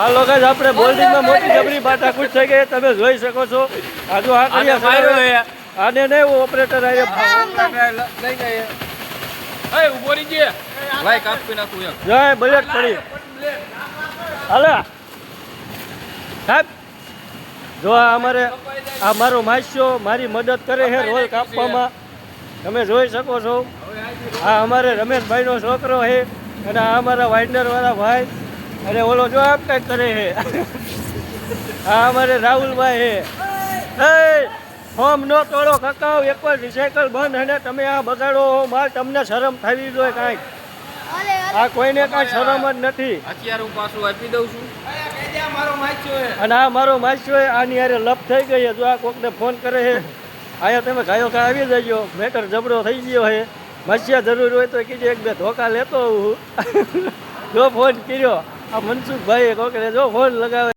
હાલો guys આપણે બોલ્ડિંગમાં મોટી જબરી બાટાકૂટ થઈ ગઈ તમે જોઈ શકો છો. આજુ આ કર્યા આને નહીં ઓપરેટર આયે લઈ જાય. એ ઉભો રહી ગયે લાઈક આપી નાખું એક જય બલેટ પડી. હાલે સાહેબ જો અમારે આ મારો માસ્યો મારી મદદ કરે છે રોલ કાપવામાં તમે જોઈ શકો છો. આ અમારે રમેશભાઈનો છોકરો છે અને આ અમારા વાઇન્ડરવાળા ભાઈ અને ઓલો જો આમ કંઈક કરે છે. આ અમારે રાહુલભાઈ છે. ફોર્મ નો તોડો કકાવ એકવાર રિસાયકલ બંધ અને તમે આ બગાડો માલ તમને શરમ થવી જોઈએ કાંઈક. આ કોઈને કાંઈ શરમ જ નથી. અત્યારે હું પાછું આપી દઉં છું અને આ મારો માસ્યો આની યારે લપ થઈ ગઈ છે. જો આ કોકને ફોન કરે છે અહીંયા તમે ગાયો કા આવી જજો મેટર જબરો થઈ ગયો છે. માસ્યા જરૂર હોય તો કીધે એક બે ધોકા લેતો હું. જો ફોન કર્યો આ મનસુખભાઈએ કોકને જો ફોન લગાવે